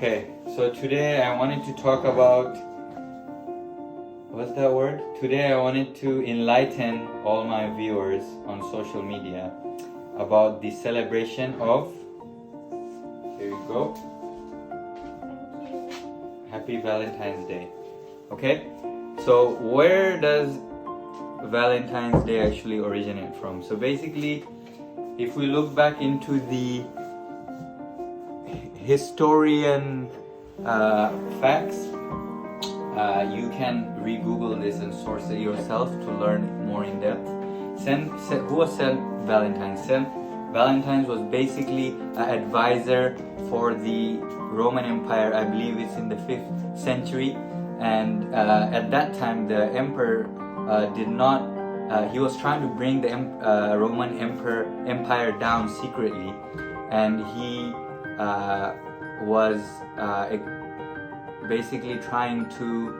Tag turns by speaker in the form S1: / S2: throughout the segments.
S1: Okay, so today I wanted to talk about, what's that word? Today I wanted to enlighten all my viewers on social media about the celebration of, here you go, Happy Valentine's Day. Okay, so where does Valentine's Day actually originate from? So basically, if we look back into the historian facts, you can re-google this and source it yourself to learn more in depth. Who was Saint Valentine? Saint Valentine was basically an advisor for the Roman Empire. I believe it's in the 5th century, and at that time the emperor he was trying to bring the Roman Empire down secretly, and he was basically trying to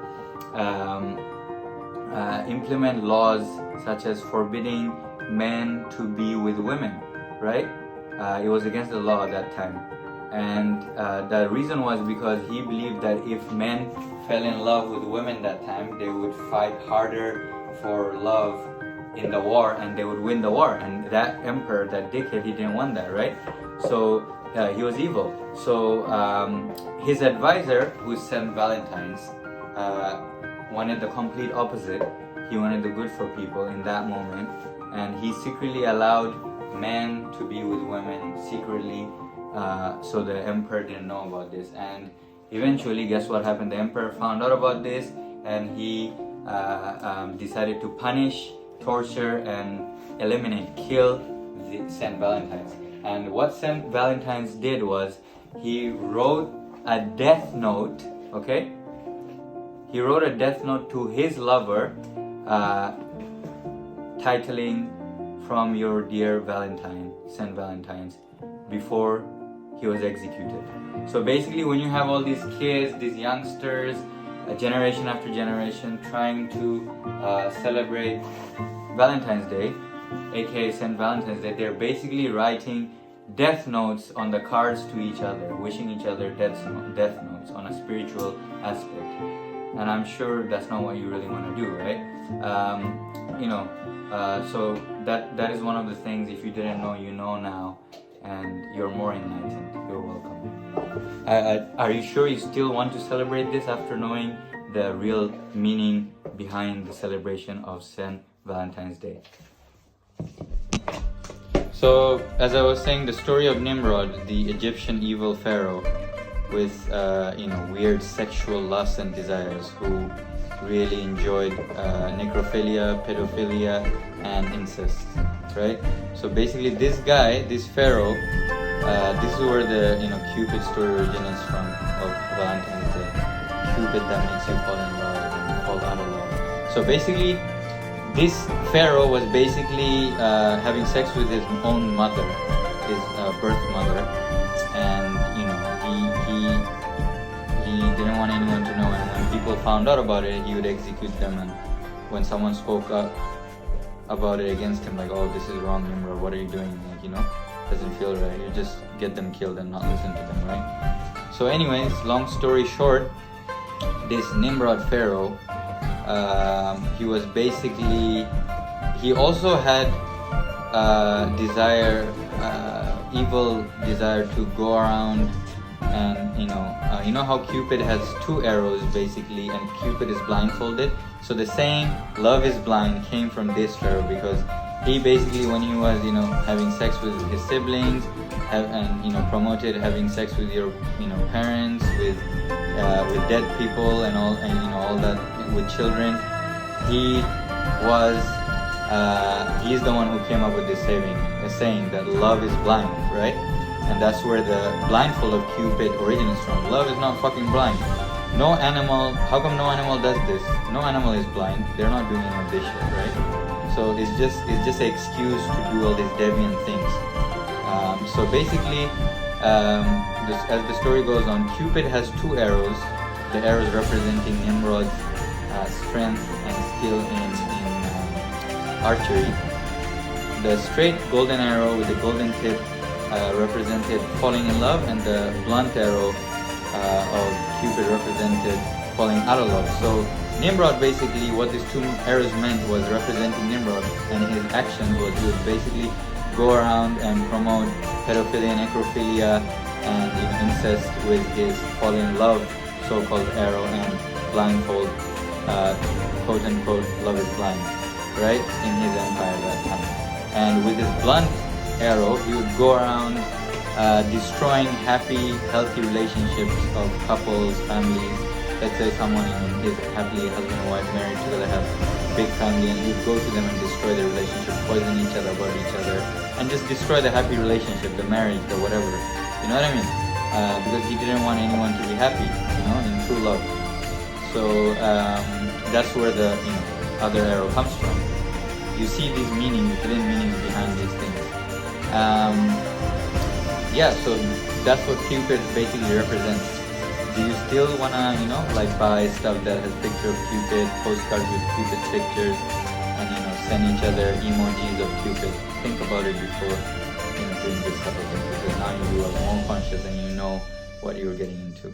S1: implement laws such as forbidding men to be with women, right? It was against the law at that time, and the reason was because he believed that if men fell in love with women that time, they would fight harder for love in the war and they would win the war, and that emperor, that dickhead, he didn't want that, right? So he was evil. So his advisor, who is Saint Valentine's, wanted the complete opposite. He wanted the good for people in that moment, and he secretly allowed men to be with women secretly, so the emperor didn't know about this. And eventually, guess what happened? The emperor found out about this, and he decided to punish, torture, and kill Saint Valentine's. And what Saint Valentine's did was, he wrote a death note, okay? He wrote a death note to his lover, titling, "From your dear Valentine, Saint Valentine's," before he was executed. So basically, when you have all these kids, these youngsters, generation after generation, trying to celebrate Valentine's Day, aka Saint Valentine's Day, they're basically writing death notes on the cards to each other, wishing each other death notes on a spiritual aspect. And I'm sure that's not what you really want to do, right? So that is one of the things, if you didn't know, you know now, and you're more enlightened. You're welcome. Are you sure you still want to celebrate this after knowing the real meaning behind the celebration of Saint Valentine's Day? So, as I was saying, the story of Nimrod, the Egyptian evil pharaoh with weird sexual lusts and desires, who really enjoyed necrophilia, pedophilia, and incest, right? So basically, this guy, this pharaoh, this is where the Cupid story originates from, of Valentine's Day. Cupid that makes you fall in love and fall out of love. So basically, this pharaoh was basically having sex with his own mother, his birth mother, and he didn't want anyone to know. And when people found out about it, he would execute them. And when someone spoke up about it against him, like, "Oh, this is wrong, Nimrod, what are you doing?" Doesn't feel right. You just get them killed and not listen to them, right? So, anyways, long story short, this Nimrod pharaoh, he was basically, he also had evil desire to go around and you know how Cupid has 2 arrows basically, and Cupid is blindfolded. So the saying "love is blind" came from this pharaoh, because he basically, when he was having sex with his siblings, and promoted having sex with your parents, with dead people and all that, with children, he's the one who came up with this saying that love is blind, right? And that's where the blindfold of Cupid originates from. Love is not fucking blind. No animal. How come no animal does this? No animal is blind. They're not doing any of this shit, right? So it's just an excuse to do all these deviant things. So basically, as the story goes on, Cupid has 2 arrows. The arrows representing Nimrod's strength and skill in archery. The straight golden arrow with the golden tip represented falling in love, and the blunt arrow Cupid represented falling out of love. So Nimrod, basically what these two arrows meant was representing Nimrod, and his actions was he would basically go around and promote pedophilia and necrophilia and incest with his fall in love so-called arrow and blindfold, quote unquote, love is blind, right, in his empire at that time. And with his blunt arrow, he would go around destroying happy, healthy relationships of couples, families. Let's say someone is happily husband and wife married together, have big family, and he'd go to them and destroy their relationship, poison each other about each other, and just destroy the happy relationship, the marriage, the whatever. You know what I mean? Because he didn't want anyone to be happy, in true love. So that's where the other arrow comes from. You see these meanings, hidden meanings behind these things. Yeah, so that's what Cupid basically represents. Do you still wanna, buy stuff that has picture of Cupid, postcards with Cupid pictures, and send each other emojis of Cupid? Think about it before doing this type of thing, because now you are more conscious and you know what you're getting into.